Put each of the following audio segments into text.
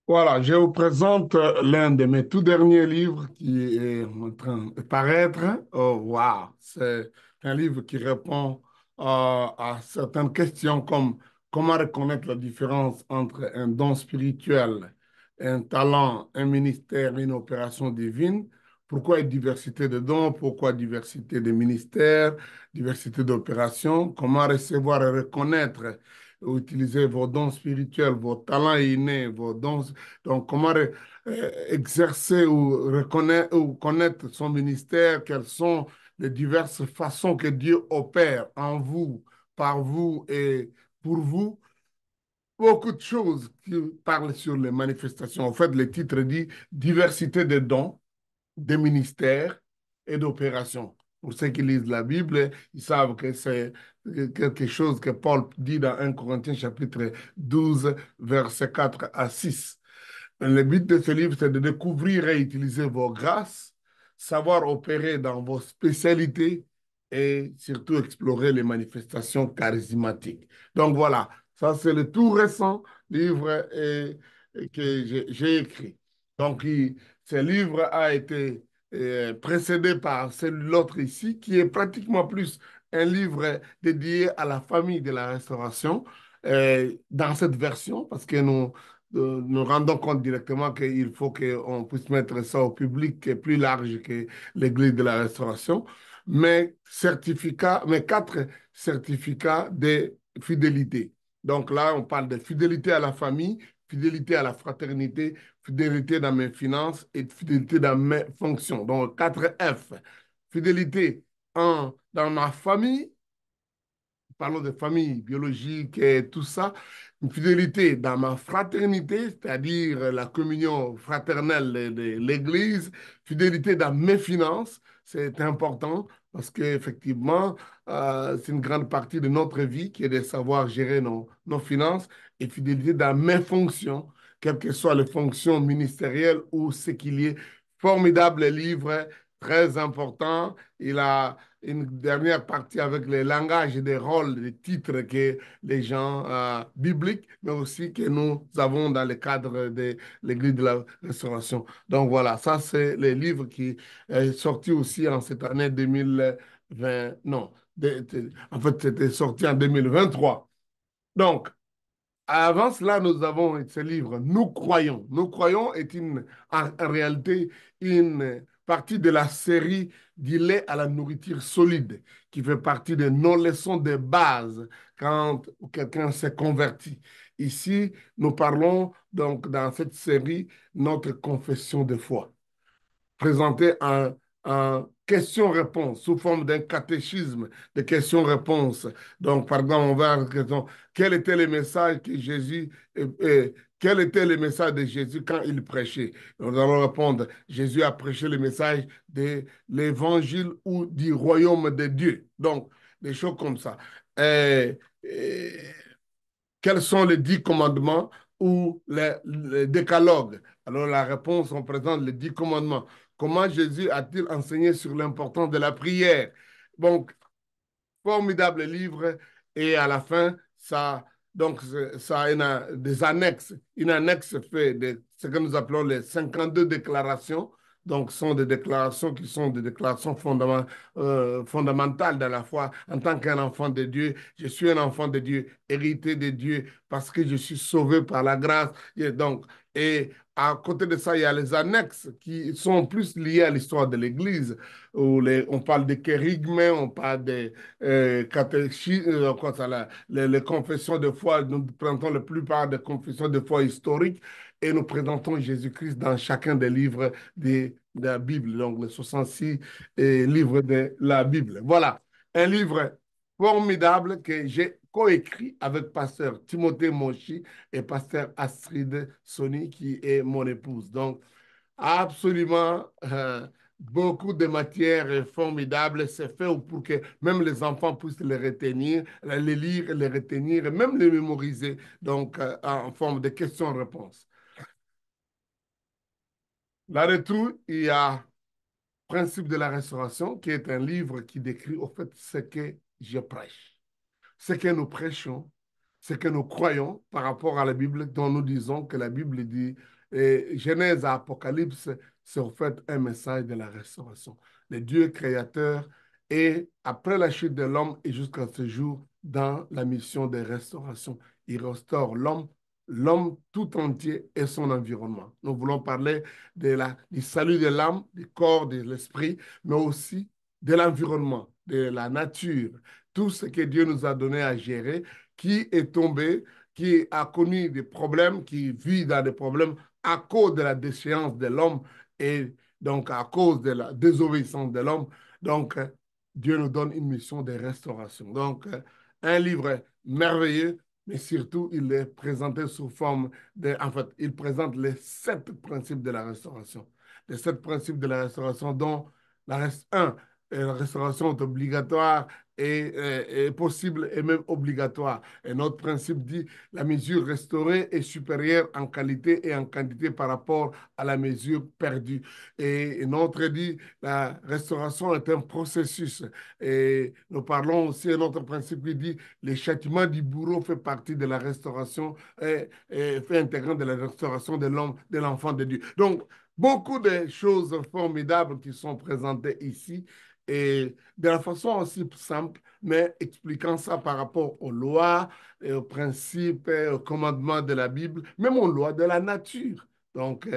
Voilà, je vous présente l'un de mes tout derniers livres qui est en train de paraître. Oh, wow! C'est un livre qui répond à certaines questions comme comment reconnaître la différence entre un don spirituel, un talent, un ministère, une opération divine. Pourquoi une diversité de dons? Pourquoi diversité de ministères, diversité d'opérations? Comment recevoir et reconnaître ou utiliser vos dons spirituels, vos talents innés, vos dons donc, comment exercer ou reconnaître ou connaître son ministère, quelles sont les diverses façons que Dieu opère en vous, par vous et pour vous. Beaucoup de choses qui parlent sur les manifestations. En fait, le titre dit diversité de dons, de ministères et d'opérations. Pour ceux qui lisent la Bible, ils savent que c'est quelque chose que Paul dit dans 1 Corinthiens chapitre 12, versets 4 à 6. Le but de ce livre, c'est de découvrir et utiliser vos grâces, savoir opérer dans vos spécialités et surtout explorer les manifestations charismatiques. Donc voilà, ça c'est le tout récent livre que j'ai écrit. Donc ce livre a été précédé par l'autre ici, qui est pratiquement plus un livre dédié à la famille de la restauration dans cette version, parce que nous rendons compte directement qu'il faut qu'on puisse mettre ça au public qui est plus large que l'Église de la Restauration, mais quatre certificats de fidélité. Donc là, on parle de fidélité à la famille, fidélité à la fraternité, fidélité dans mes finances et fidélité dans mes fonctions. Donc, 4 F. Fidélité dans ma famille, parlons de famille biologique et tout ça, une fidélité dans ma fraternité, c'est-à-dire la communion fraternelle de l'Église, fidélité dans mes finances, c'est important parce qu'effectivement, c'est une grande partie de notre vie qui est de savoir gérer nos finances et fidélité dans mes fonctions, quelles que soient les fonctions ministérielles ou ce qu'il y ait. Formidable livre, très important. Il a une dernière partie avec les langages et des rôles, des titres que les gens bibliques, mais aussi que nous avons dans le cadre de l'Église de la Restauration. Donc voilà, ça c'est le livre qui est sorti aussi en cette année 2020. Non, en fait c'était sorti en 2023. Donc, avant cela, nous avons ce livre, Nous croyons. Nous croyons est en réalité une partie de la série du lait à la nourriture solide, qui fait partie de nos leçons de base quand quelqu'un s'est converti. Ici, nous parlons donc dans cette série notre confession de foi présenter un question-réponse sous forme d'un catéchisme de questions-réponses. Donc, par exemple, on va avoir la question, quel était le message que Jésus, quel était le message de Jésus quand il prêchait? Nous allons répondre, Jésus a prêché le message de l'évangile ou du royaume de Dieu. Donc, des choses comme ça. Et quels sont les 10 commandements ou les décalogues? Alors la réponse, on présente les 10 commandements. Comment Jésus a-t-il enseigné sur l'importance de la prière? Donc, formidable livre. Et à la fin, ça a des annexes. Une annexe fait de ce que nous appelons les 52 déclarations. Donc, ce sont des déclarations qui sont des déclarations fondamentales de la foi. En tant qu'un enfant de Dieu, je suis un enfant de Dieu, hérité de Dieu, parce que je suis sauvé par la grâce. Et à côté de ça, il y a les annexes qui sont plus liées à l'histoire de l'Église, où on parle de kérigmes, on parle de quoi ça, les confessions de foi. Nous présentons la plupart des confessions de foi historiques et nous présentons Jésus-Christ dans chacun des livres de la Bible, donc les 66 livres de la Bible. Voilà, un livre formidable que j'ai coécrit avec pasteur Timothée Mochi et pasteur Astrid Sony, qui est mon épouse. Donc, absolument, beaucoup de matières formidables. C'est fait pour que même les enfants puissent les retenir, les lire, les retenir et même les mémoriser, donc en forme de questions-réponses. Là-dessus, il y a Principe de la restauration, qui est un livre qui décrit au fait ce que je prêche, ce que nous prêchons, ce que nous croyons par rapport à la Bible, dont nous disons que la Bible dit Et Genèse à Apocalypse, c'est en fait un message de la restauration. Le Dieu créateur est, après la chute de l'homme et jusqu'à ce jour, dans la mission de restauration. Il restaure l'homme, l'homme tout entier et son environnement. Nous voulons parler du salut de l'âme, du corps, de l'esprit, mais aussi de l'environnement, de la nature, tout ce que Dieu nous a donné à gérer, qui est tombé, qui a connu des problèmes, qui vit dans des problèmes à cause de la déchéance de l'homme et donc à cause de la désobéissance de l'homme. Donc, Dieu nous donne une mission de restauration. Donc, un livre merveilleux, mais surtout, il est présenté sous forme de... En fait, il présente les 7 principes de la restauration. Les 7 principes de la restauration dont la restauration est obligatoire et possible et même obligatoire. Et notre principe dit la mesure restaurée est supérieure en qualité et en quantité par rapport à la mesure perdue. Et notre dit la restauration est un processus. Et nous parlons aussi un autre principe qui dit le châtiment du bourreau fait partie de la restauration et fait intégrant de la restauration de l'homme, de l'enfant de Dieu. Donc, beaucoup de choses formidables qui sont présentées ici et de la façon aussi simple, mais expliquant ça par rapport aux lois, et aux principes, et aux commandements de la Bible, même aux lois de la nature. Donc,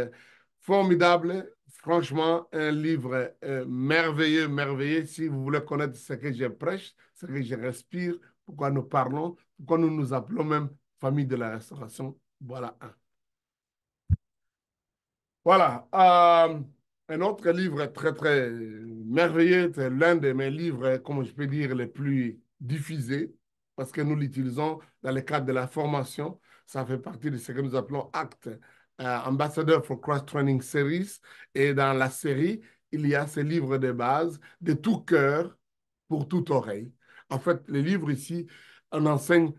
formidable, franchement, un livre merveilleux, merveilleux. Si vous voulez connaître ce que je prêche, ce que je respire, pourquoi nous parlons, pourquoi nous nous appelons même famille de la restauration, voilà un. Voilà. Un autre livre très, très merveilleux, c'est l'un de mes livres, comme je peux dire, les plus diffusés, parce que nous l'utilisons dans le cadre de la formation. Ça fait partie de ce que nous appelons ACT, Ambassador for Christ Training Series. Et dans la série, il y a ce livre de base, de tout cœur pour toute oreille. En fait, le livre ici, on enseigne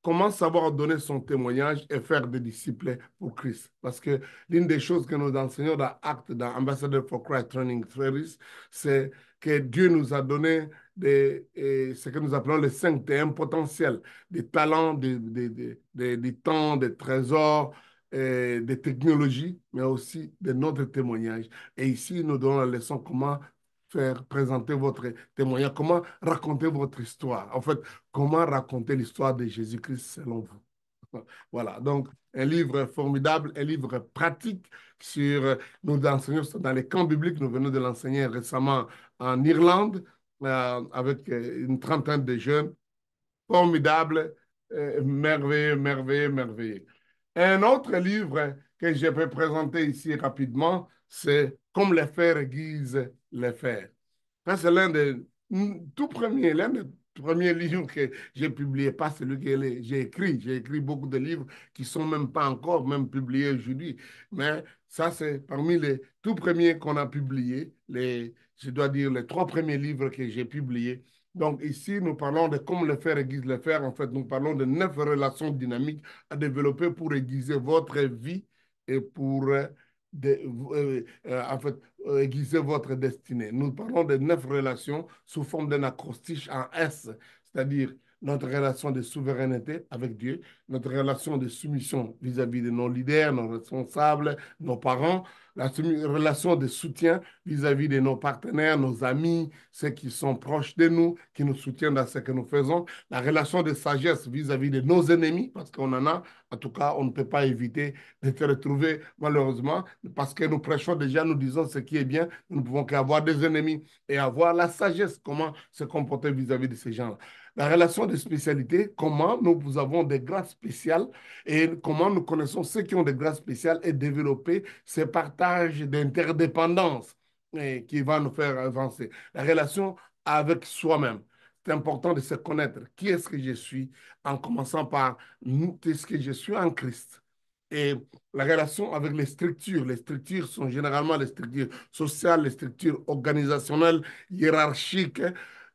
comment savoir donner son témoignage et faire des disciples pour Christ. Parce que l'une des choses que nous enseignons dans Acte, dans Ambassador for Christ Training Series, c'est que Dieu nous a donné ce que nous appelons les 5 T, potentiel, des talents, des temps, des trésors, des technologies, mais aussi de notre témoignage. Et ici, nous donnons la leçon comment faire présenter votre témoignage, comment raconter votre histoire. En fait, comment raconter l'histoire de Jésus-Christ selon vous. Voilà, donc un livre formidable, un livre pratique sur, nous enseignons dans les camps bibliques, nous venons de l'enseigner récemment en Irlande avec une trentaine de jeunes, formidable, merveilleux, merveilleux, merveilleux. Un autre livre que je peux présenter ici rapidement, c'est Comme les fers aiguisent les fers. Ça, c'est l'un des premiers livres que j'ai publié, pas celui que j'ai écrit. J'ai écrit beaucoup de livres qui sont même pas encore même publiés aujourd'hui. Mais ça, c'est parmi les tout premiers qu'on a publiés, je dois dire les 3 premiers livres que j'ai publiés. Donc ici, nous parlons de comment le faire aiguise le faire. En fait, nous parlons de 9 relations dynamiques à développer pour aiguiser votre vie et pour de, en fait, aiguiser votre destinée. Nous parlons de 9 relations sous forme d'un acrostiche en S, c'est-à-dire notre relation de souveraineté avec Dieu, notre relation de soumission vis-à-vis de nos leaders, nos responsables, nos parents, la relation de soutien vis-à-vis de nos partenaires, nos amis, ceux qui sont proches de nous, qui nous soutiennent dans ce que nous faisons, la relation de sagesse vis-à-vis de nos ennemis, parce qu'on en a, en tout cas, on ne peut pas éviter de se retrouver, malheureusement, parce que nous prêchons déjà, nous disons ce qui est bien, nous ne pouvons qu'avoir des ennemis et avoir la sagesse, comment se comporter vis-à-vis de ces gens-là. La relation de spécialité, comment nous avons des grâces spéciales et comment nous connaissons ceux qui ont des grâces spéciales et développer ces partages d'interdépendance qui va nous faire avancer. La relation avec soi-même. C'est important de se connaître. Qui est-ce que je suis en commençant par qu'est-ce que je suis en Christ. Et la relation avec les structures. Les structures sont généralement les structures sociales, les structures organisationnelles, hiérarchiques.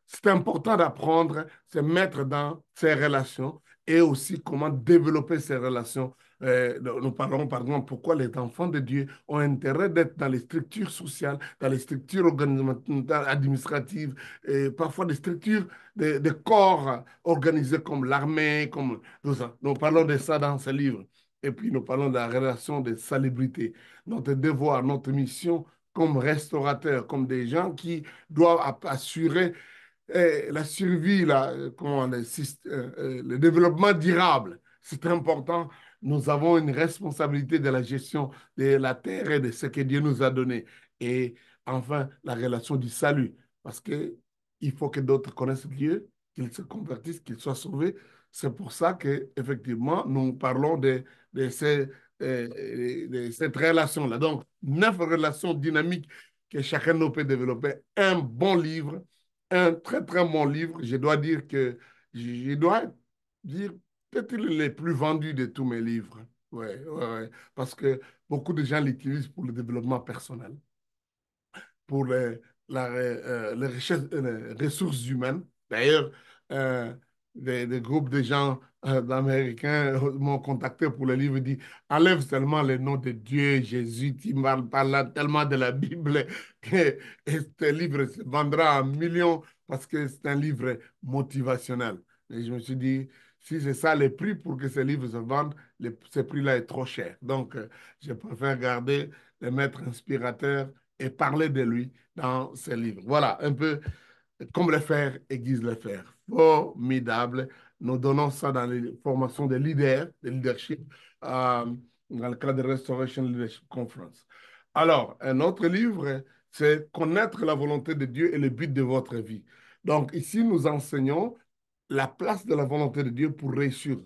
C'est important d'apprendre, se mettre dans ces relations et aussi comment développer ces relations. Nous parlons par exemple pourquoi les enfants de Dieu ont intérêt d'être dans les structures sociales, dans les structures administratives, et parfois des structures de corps organisés comme l'armée, comme tout ça. Nous parlons de ça dans ce livre. Et puis nous parlons de la relation de salubrité, notre devoir, notre mission comme restaurateurs, comme des gens qui doivent assurer la survie, comment, le développement durable. C'est très important. Nous avons une responsabilité de la gestion de la terre et de ce que Dieu nous a donné. Et enfin, la relation du salut. Parce que il faut que d'autres connaissent Dieu, qu'ils se convertissent, qu'ils soient sauvés. C'est pour ça que effectivement, nous parlons de cette relation-là. Donc, 9 relations dynamiques que chacun de nous peut développer. Un bon livre, un très très bon livre. Je dois dire que je dois dire peut-être les plus vendus de tous mes livres. Ouais, ouais, ouais. Parce que beaucoup de gens l'utilisent pour le développement personnel, pour les ressources humaines. D'ailleurs, euh, des groupes de gens d'Américains m'ont contacté pour le livre, dit enlève seulement le nom de Dieu, Jésus, tu parles tellement de la Bible que et ce livre se vendra en millions parce que c'est un livre motivationnel. Et je me suis dit, si c'est ça les prix pour que ce livre se vende, ce prix-là est trop cher. Donc, je préfère garder le maître inspirateur et parler de lui dans ses livres. Voilà, un peu comme le faire aiguise le faire. Formidable. Nous donnons ça dans les formations de leaders, de leadership, euh, dans le cadre de Restoration Leadership Conference. Alors, un autre livre, c'est Connaître la volonté de Dieu et le but de votre vie. Donc, ici, nous enseignons la place de la volonté de Dieu pour réussir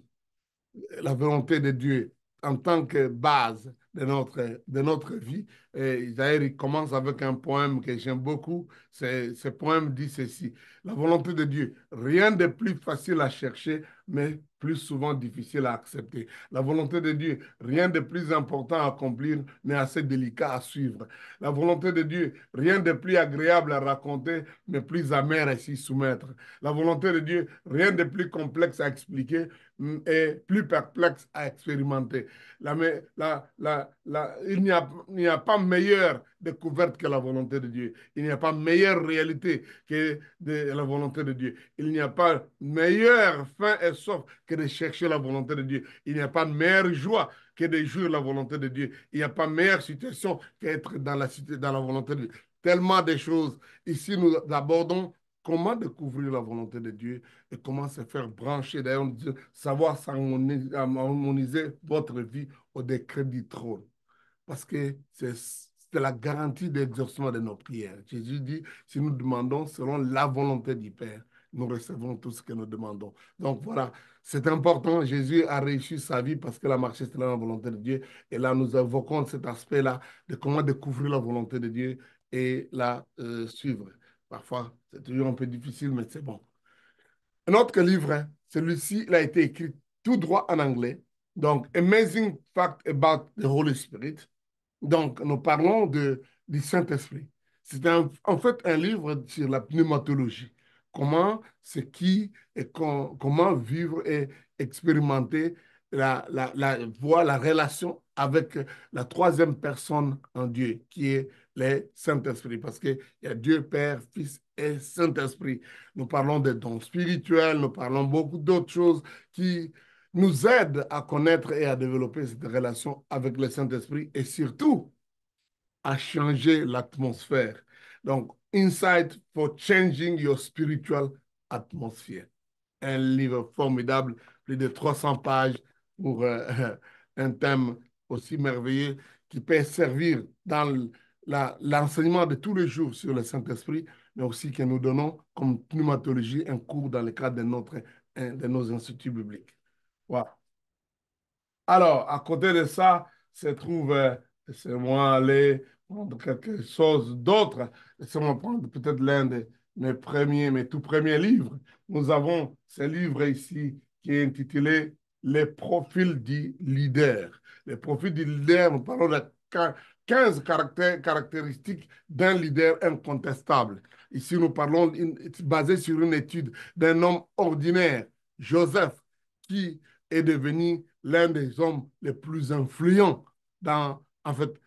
la volonté de Dieu en tant que base de notre vie. Et d'ailleurs, il commence avec un poème que j'aime beaucoup. Ce poème dit ceci: la volonté de Dieu, rien de plus facile à chercher, mais plus souvent difficile à accepter. La volonté de Dieu, rien de plus important à accomplir, mais assez délicat à suivre. La volonté de Dieu, rien de plus agréable à raconter, mais plus amer à s'y soumettre. La volonté de Dieu, rien de plus complexe à expliquer, est plus perplexe à expérimenter. Il n'y a pas meilleure découverte que la volonté de Dieu. Il n'y a pas meilleure réalité que de la volonté de Dieu. Il n'y a pas meilleure fin et sauf que de chercher la volonté de Dieu. Il n'y a pas meilleure joie que de jouir la volonté de Dieu. Il n'y a pas meilleure situation qu'être dans la volonté de Dieu. Tellement de choses. Ici, nous abordons comment découvrir la volonté de Dieu et comment se faire brancher, d'ailleurs, savoir harmoniser votre vie au décret du trône. Parce que c'est la garantie d'exaucement de nos prières. Jésus dit, si nous demandons selon la volonté du Père, nous recevons tout ce que nous demandons. Donc voilà, c'est important. Jésus a réussi sa vie parce qu'il a marché selon la volonté de Dieu. Et là, nous évoquons cet aspect-là de comment découvrir la volonté de Dieu et la suivre. Parfois, c'est toujours un peu difficile, mais c'est bon. Un autre livre, hein, celui-ci, il a été écrit tout droit en anglais. Donc, Amazing Fact About the Holy Spirit. Donc, nous parlons du Saint-Esprit. C'est en fait un livre sur la pneumatologie. Comment, c'est qui et comment vivre et expérimenter la relation avec la troisième personne en Dieu, qui est le Saint-Esprit. Parce qu'il y a Dieu, Père, Fils et Saint-Esprit. Nous parlons des dons spirituels, nous parlons beaucoup d'autres choses qui nous aident à connaître et à développer cette relation avec le Saint-Esprit et surtout à changer l'atmosphère. Donc, Insight for Changing Your Spiritual Atmosphere. Un livre formidable, plus de 300 pages pour un thème aussi merveilleux qui peut servir dans l'enseignement de tous les jours sur le Saint-Esprit, mais aussi que nous donnons comme pneumatologie un cours dans le cadre de nos instituts bibliques. Voilà. Alors, à côté de ça, se trouve, laissez-moi aller prendre quelque chose d'autre. Laissez-moi prendre peut-être l'un de mes tout premiers livres. Nous avons ce livre ici qui est intitulé Les profils du leader. Les profils du leader, nous parlons de 15 caractéristiques d'un leader incontestable. Ici, nous parlons basé sur une étude d'un homme ordinaire, Joseph, qui est devenu l'un des hommes les plus influents dans, en fait,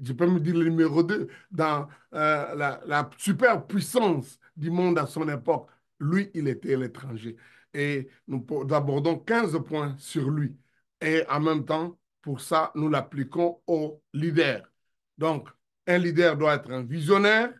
je peux me dire le numéro 2 dans la super puissance du monde à son époque. Lui, il était l'étranger. Et nous abordons 15 points sur lui. Et en même temps, pour ça, nous l'appliquons aux leaders. Donc, un leader doit être un visionnaire,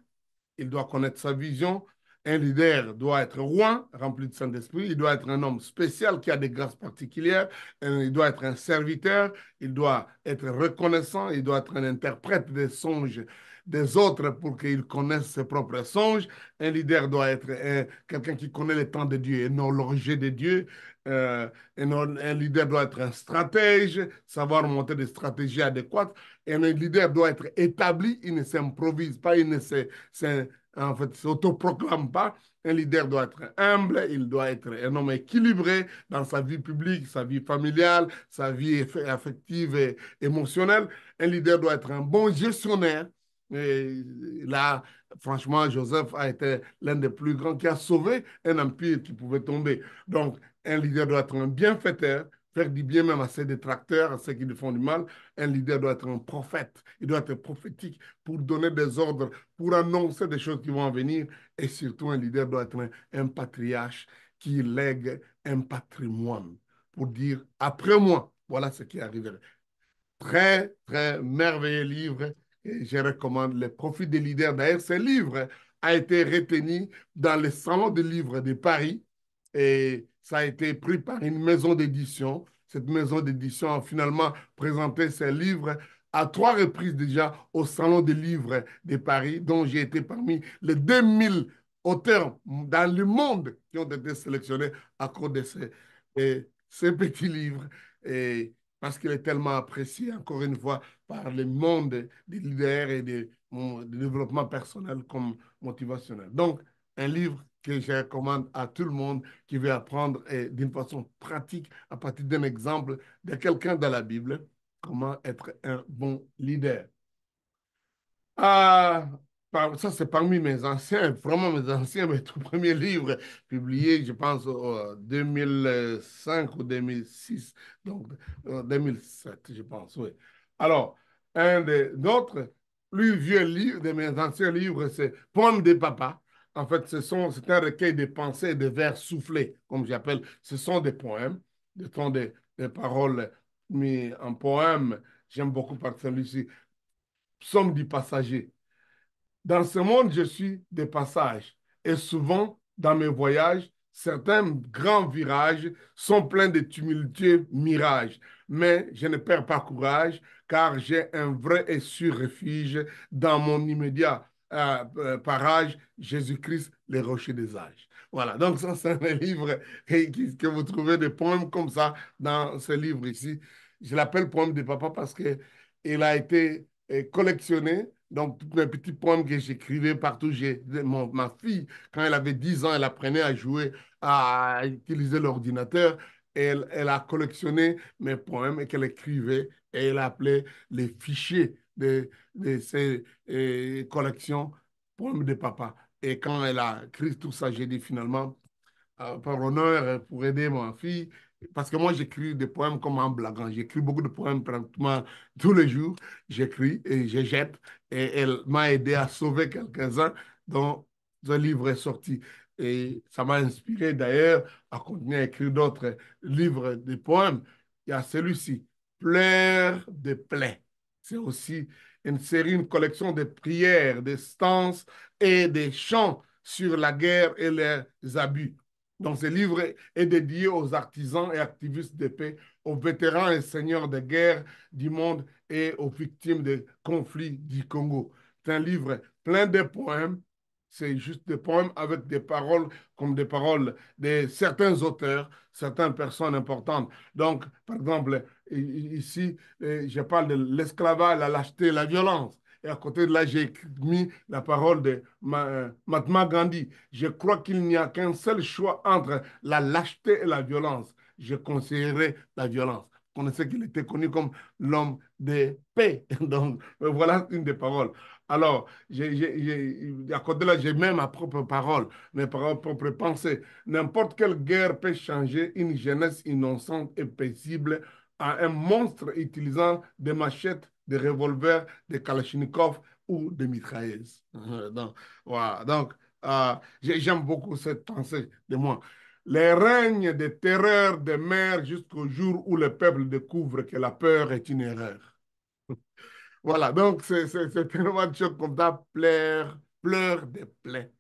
il doit connaître sa vision. Un leader doit être roi, rempli de Saint-Esprit. Il doit être un homme spécial qui a des grâces particulières. Il doit être un serviteur. Il doit être reconnaissant. Il doit être un interprète des songes des autres pour qu'ils connaissent ses propres songes. Un leader doit être quelqu'un qui connaît les temps de Dieu et non l'origine de Dieu. Un leader doit être un stratège, savoir monter des stratégies adéquates. Et un leader doit être établi, il ne s'improvise pas, il ne en fait, s'autoproclame pas. Un leader doit être humble, il doit être un homme équilibré dans sa vie publique, sa vie familiale, sa vie affective et émotionnelle. Un leader doit être un bon gestionnaire. Et là, franchement, Joseph a été l'un des plus grands qui a sauvé un empire qui pouvait tomber. Donc, un leader doit être un bienfaiteur, faire du bien même à ses détracteurs, à ceux qui lui font du mal. Un leader doit être un prophète. Il doit être prophétique pour donner des ordres, pour annoncer des choses qui vont en venir. Et surtout, un leader doit être un patriarche qui lègue un patrimoine pour dire, après moi, voilà ce qui arriverait. Très, très merveilleux livre. Et je recommande Les Profits des leaders. D'ailleurs, ce livre a été retenu dans le salon de livres de Paris et ça a été pris par une maison d'édition. Cette maison d'édition a finalement présenté ce livre à 3 reprises déjà au salon des livres de Paris, dont j'ai été parmi les 2000 auteurs dans le monde qui ont été sélectionnés à cause de ces petits livres. Et parce qu'il est tellement apprécié, encore une fois, par le monde des leaders et du développement personnel comme motivationnel. Donc, un livre que je recommande à tout le monde qui veut apprendre d'une façon pratique, à partir d'un exemple de quelqu'un dans la Bible, comment être un bon leader. Ah, ça, c'est parmi mes anciens, vraiment mes anciens, mes tout premiers livres publiés, je pense, en 2005 ou 2006, donc 2007, je pense, oui. Alors, un des d'autres plus vieux livres, de mes anciens livres, c'est Poèmes de papa. En fait, c'est un recueil de pensées et de vers soufflés, comme j'appelle. Ce sont des poèmes, des paroles mis en poème. J'aime beaucoup par celui-ci. Somme du passager. Dans ce monde, je suis de passage. Et souvent, dans mes voyages, certains grands virages sont pleins de tumultueux mirages. Mais je ne perds pas courage, car j'ai un vrai et sûr refuge dans mon immédiat parage, Jésus-Christ, les rochers des âges. Voilà, donc ça, c'est un livre que vous trouvez des poèmes comme ça dans ce livre ici. Je l'appelle Poème de papa parce qu'il a été collectionné. Donc, tous mes petits poèmes que j'écrivais partout, ma fille, quand elle avait 10 ans, elle apprenait à jouer, à utiliser l'ordinateur. Elle a collectionné mes poèmes et qu'elle écrivait et elle appelait les fichiers de ces collections poèmes de papa. Et quand elle a écrit tout ça, j'ai dit finalement, par honneur pour aider ma fille. Parce que moi, j'écris des poèmes comme en blaguant. J'écris beaucoup de poèmes pratiquement tous les jours. J'écris et je jette. Et elle m'a aidé à sauver quelques-uns dont un livre est sorti. Et ça m'a inspiré d'ailleurs à continuer à écrire d'autres livres de poèmes. Il y a celui-ci, Pleurs de plaie. C'est aussi une série, une collection de prières, de stances et des chants sur la guerre et les abus. Donc, ce livre est dédié aux artisans et activistes de paix, aux vétérans et seigneurs de guerre du monde et aux victimes des conflits du Congo. C'est un livre plein de poèmes. C'est juste des poèmes avec des paroles comme des paroles de certains auteurs, certaines personnes importantes. Donc, par exemple, ici, je parle de l'esclavage, la lâcheté, la violence. Et à côté de là, j'ai mis la parole de Mahatma Gandhi. Je crois qu'il n'y a qu'un seul choix entre la lâcheté et la violence. Je conseillerais la violence. On connaissez qu'il était connu comme l'homme de paix. Donc, voilà une des paroles. Alors, à côté de là, j'ai même ma propre parole, mes propres pensées. N'importe quelle guerre peut changer une jeunesse innocente et paisible à un monstre utilisant des machettes, des revolvers, des kalachnikovs ou des mitrailleuses. Donc, voilà. Donc j'aime beaucoup cette pensée de moi. Les règnes des terreurs des mers jusqu'au jour où le peuple découvre que la peur est une erreur. Voilà, donc c'est tellement de choses comme ça, pleure des plaies,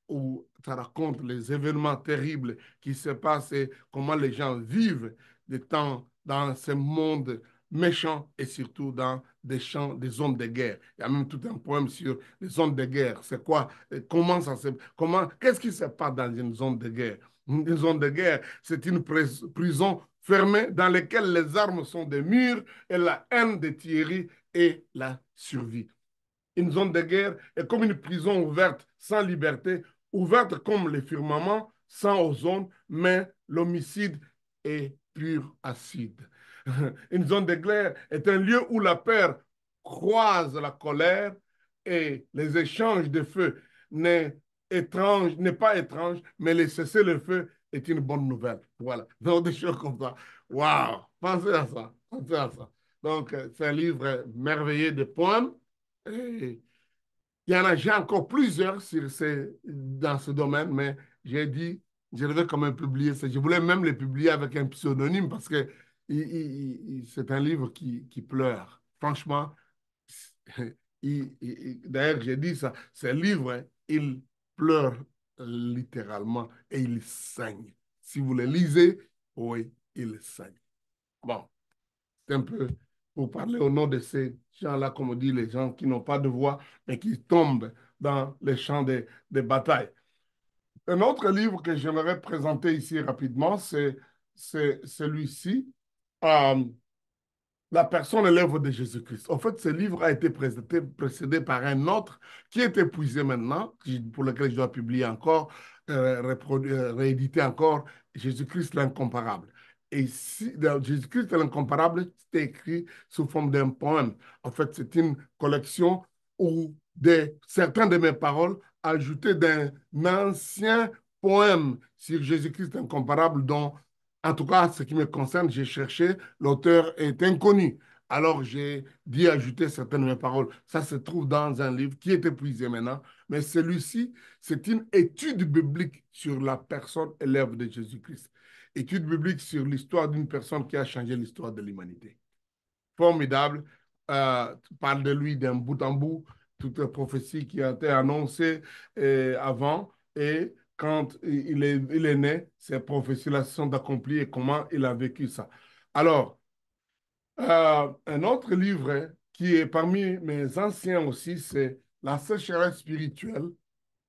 où ça raconte les événements terribles qui se passent et comment les gens vivent des temps dans ce monde méchant et surtout dans des champs, des zones de guerre. Il y a même tout un poème sur les zones de guerre. C'est quoi? Comment ça se, comment, qu'est-ce qui se passe dans une zone de guerre? Une zone de guerre, c'est une prison fermée dans laquelle les armes sont des murs et la haine des tueries et la survie. Une zone de guerre est comme une prison ouverte, sans liberté, ouverte comme les firmaments, sans ozone, mais l'homicide est pur acide. Une zone de guerre est un lieu où la peur croise la colère et les échanges de feu n'est pas étrange, mais les cesser le feu est une bonne nouvelle. Voilà. Donc, des choses comme ça. Waouh! Pensez à ça. Pensez à ça. Donc, c'est un livre merveilleux de poèmes. Et il y en a, j'ai encore plusieurs dans ce domaine, mais j'ai dit, je devais quand même publier ça. Je voulais même les publier avec un pseudonyme parce que c'est un livre qui pleure. Franchement, d'ailleurs, j'ai dit ça, ce livre, hein, il pleure littéralement et il saigne. Si vous le lisez, oui, il saigne. Bon. C'est un peu pour parler au nom de ces gens-là, comme on dit, les gens qui n'ont pas de voix, mais qui tombent dans les champs des batailles. Un autre livre que j'aimerais présenter ici rapidement, c'est celui-ci. Euh, La personne est l'œuvre de Jésus-Christ. En fait, ce livre a été précédé par un autre qui est épuisé maintenant, pour lequel je dois publier encore, rééditer encore, Jésus-Christ l'incomparable. Et si, dans Jésus-Christ l'incomparable, c'est écrit sous forme d'un poème. En fait, c'est une collection où certaines de mes paroles ajoutées d'un ancien poème sur Jésus-Christ incomparable dont, en tout cas, ce qui me concerne, j'ai cherché, l'auteur est inconnu. Alors, j'ai dit ajouter certaines de mes paroles. Ça se trouve dans un livre qui est épuisé maintenant. Mais celui-ci, c'est une étude biblique sur la personne et l'œuvre de Jésus-Christ. Étude biblique sur l'histoire d'une personne qui a changé l'histoire de l'humanité. Formidable. Parle de lui d'un bout en bout, toutes les prophéties qui ont été annoncées avant et quand il est né, ces prophéties-là se sont accomplies et comment il a vécu ça. Alors, un autre livre hein, qui est parmi mes anciens aussi, c'est La sécheresse spirituelle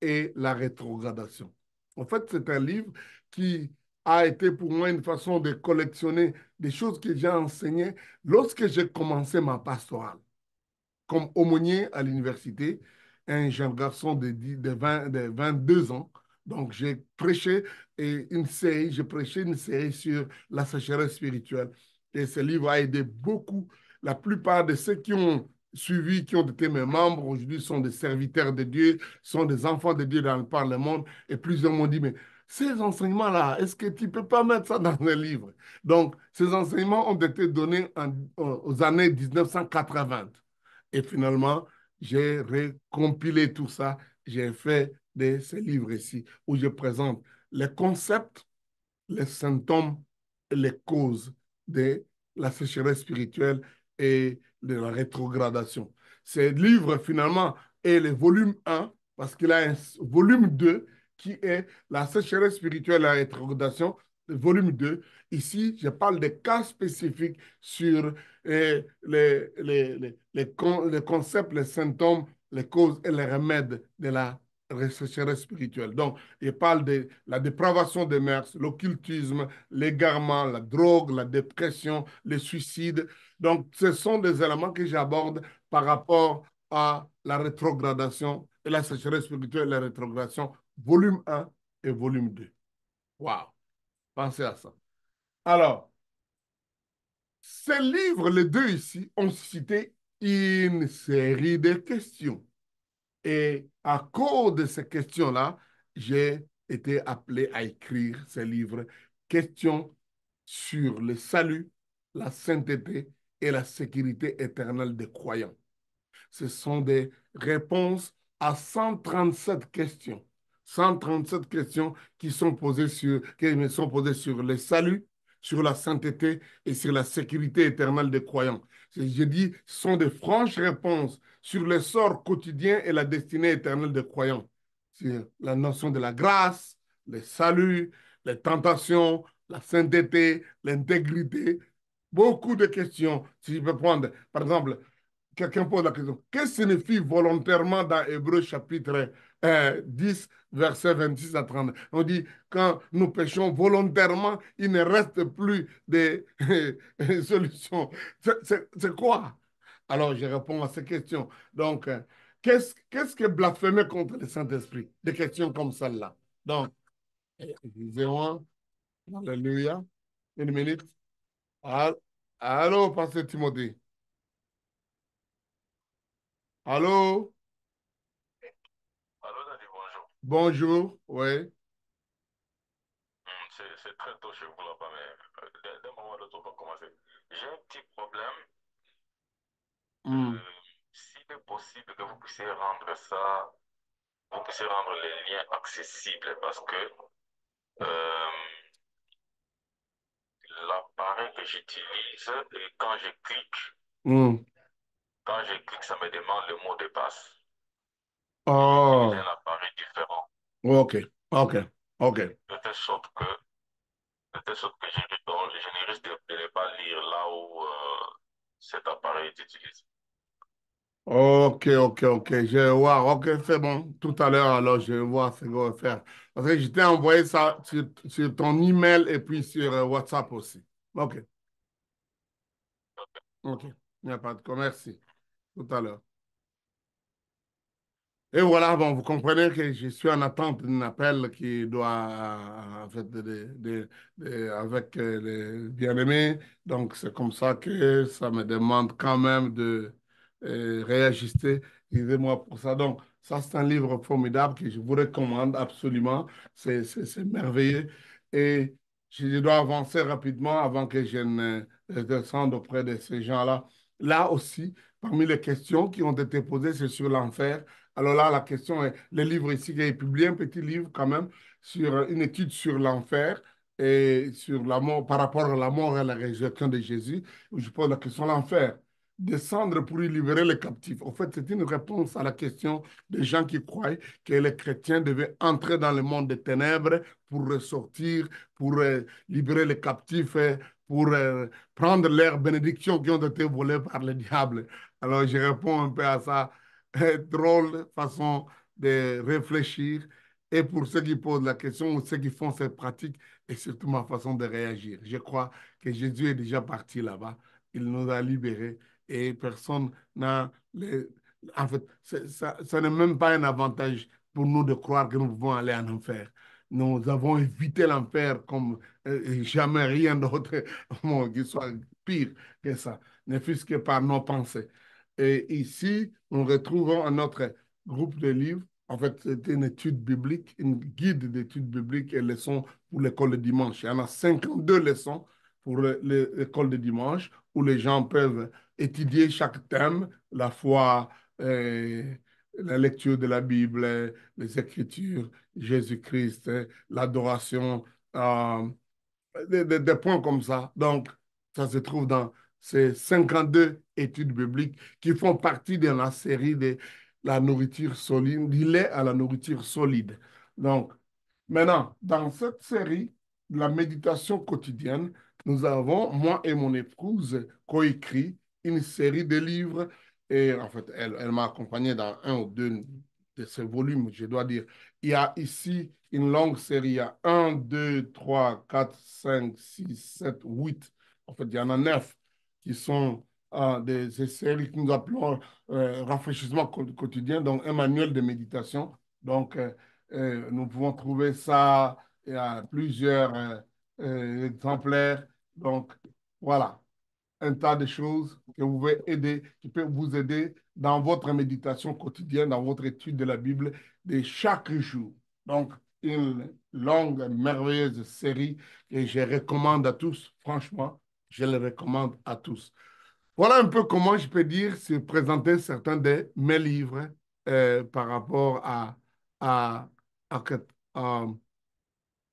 et la rétrogradation. En fait, c'est un livre qui a été pour moi une façon de collectionner des choses que j'ai enseignées lorsque j'ai commencé ma pastorale comme aumônier à l'université, un jeune garçon de 22 ans. Donc, j'ai prêché une série sur la sécheresse spirituelle. Et ce livre a aidé beaucoup. La plupart de ceux qui ont suivi, qui ont été mes membres, aujourd'hui sont des serviteurs de Dieu, sont des enfants de Dieu par le monde. Et plusieurs m'ont dit, mais ces enseignements-là, est-ce que tu ne peux pas mettre ça dans un livre? Donc, ces enseignements ont été donnés aux années 1980. Et finalement, j'ai recompilé tout ça. J'ai fait ces livres ici où je présente les concepts, les symptômes et les causes de la sécheresse spirituelle et de la rétrogradation. Ce livre, finalement, est le volume 1 parce qu'il a un volume 2 qui est la sécheresse spirituelle et la rétrogradation, le volume 2. Ici, je parle des cas spécifiques sur les concepts, les symptômes, les causes et les remèdes de la sécheresse spirituelle. Donc, il parle de la dépravation des mœurs, l'occultisme, l'égarement, la drogue, la dépression, le suicide. Donc, ce sont des éléments que j'aborde par rapport à la rétrogradation et la sécheresse spirituelle et la rétrogradation, volume 1 et volume 2. Waouh! Pensez à ça. Alors, ces livres, les deux ici, ont suscité une série de questions. Et à cause de ces questions-là, j'ai été appelé à écrire ces livres, Questions sur le salut, la sainteté et la sécurité éternelle des croyants. Ce sont des réponses à 137 questions 137 questions qui me sont posées sur le salut, sur la sainteté et sur la sécurité éternelle des croyants. Je dis, ce sont de franches réponses sur le sort quotidien et la destinée éternelle des croyants. Sur la notion de la grâce, le salut, les tentations, la sainteté, l'intégrité. Beaucoup de questions. Si je peux prendre, par exemple, quelqu'un pose la question, qu'est-ce que signifie volontairement dans Hébreu chapitre 10, verset 26 à 30? On dit, quand nous péchons volontairement, il ne reste plus de solutions. C'est quoi? Alors, je réponds à ces questions. Donc, qu'est-ce que blasphémer contre le Saint-Esprit? Des questions comme celle-là. Donc, disons, alléluia, une minute. Allô, pasteur Timothée. Allô? Allô, Daddy, bonjour. Bonjour, oui. C'est très tôt chez vous là-bas, mais d'un moment à l'autre, on va commencer. J'ai un petit problème. Hmm. S'il est possible que vous puissiez rendre ça, vous puissiez rendre les liens accessibles parce que euh, l'appareil que j'utilise, et Hmm. quand je clique, ça me demande le mot de passe. Et j'utilise Oh, un appareil différent, ok, ok, ok. de telle sorte que, de telle sorte que je ne risque de ne pas lire là où cet appareil est utilisé. Ok, ok, ok. Je vois, ok, c'est bon. Tout à l'heure, alors, je vais voir ce qu'on va faire. Parce que je t'ai envoyé ça sur ton email et puis sur WhatsApp aussi. Ok, ok. Il n'y a pas de quoi. Merci. Tout à l'heure. Et voilà, bon, vous comprenez que je suis en attente d'un appel qui doit, en fait, avec les bien-aimés. Donc, c'est comme ça que ça me demande quand même de réajuster. Aidez-moi pour ça. Donc, ça, c'est un livre formidable que je vous recommande absolument. C'est merveilleux. Et je dois avancer rapidement avant que je ne descende auprès de ces gens-là. Là aussi, parmi les questions qui ont été posées, c'est sur l'enfer. Alors là, la question est, le livre ici qui est publié, un petit livre quand même, sur une étude sur l'enfer et sur la mort, par rapport à la mort et à la résurrection de Jésus, où je pose la question, l'enfer, descendre pour y libérer les captifs. En fait, c'est une réponse à la question des gens qui croient que les chrétiens devaient entrer dans le monde des ténèbres pour ressortir, pour libérer les captifs, pour prendre leurs bénédictions qui ont été volées par le diable. Alors, je réponds un peu à ça drôle façon de réfléchir et pour ceux qui posent la question ou ceux qui font cette pratique et surtout ma façon de réagir. Je crois que Jésus est déjà parti là-bas. Il nous a libérés et personne n'a... En fait, ça n'est même pas un avantage pour nous de croire que nous pouvons aller en enfer. Nous avons évité l'enfer comme jamais rien d'autre au monde qui soit pire que ça, ne fût-ce que par nos pensées. Et ici, nous retrouvons un notre groupe de livres. En fait, c'était une étude biblique, une guide d'études bibliques et leçons pour l'école de dimanche. Il y en a 52 leçons pour l'école de dimanche où les gens peuvent étudier chaque thème, la foi, euh, la lecture de la Bible, les Écritures, Jésus-Christ, l'adoration, euh, des points comme ça. Donc, ça se trouve dans ces 52 études bibliques qui font partie de la série de la nourriture solide, du lait à la nourriture solide. Donc, maintenant, dans cette série de la méditation quotidienne, nous avons, moi et mon épouse, coécrit une série de livres. Et en fait, elle m'a accompagné dans un ou deux de ces volumes, je dois dire. Il y a ici une longue série. Il y a un, 2, 3, 4, 5, 6, 7, 8. En fait, il y en a 9 qui sont des séries que nous appelons rafraîchissement quotidien, donc un manuel de méditation. Donc, nous pouvons trouver ça, il y a plusieurs exemplaires. Donc, voilà un tas de choses que vous pouvez aider, qui peuvent vous aider dans votre méditation quotidienne, dans votre étude de la Bible de chaque jour. Donc, une longue, merveilleuse série que je recommande à tous. Franchement, je le recommande à tous. Voilà un peu comment je peux dire, se présenter certains de mes livres par rapport à à, à-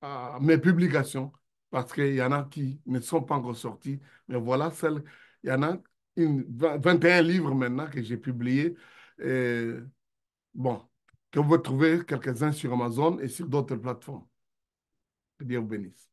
à mes publications parce qu'il y en a qui ne sont pas encore sortis. Mais voilà, il y en a 21 livres maintenant que j'ai publiés. Et, bon, que vous pouvez trouver quelques-uns sur Amazon et sur d'autres plateformes. Que Dieu vous bénisse.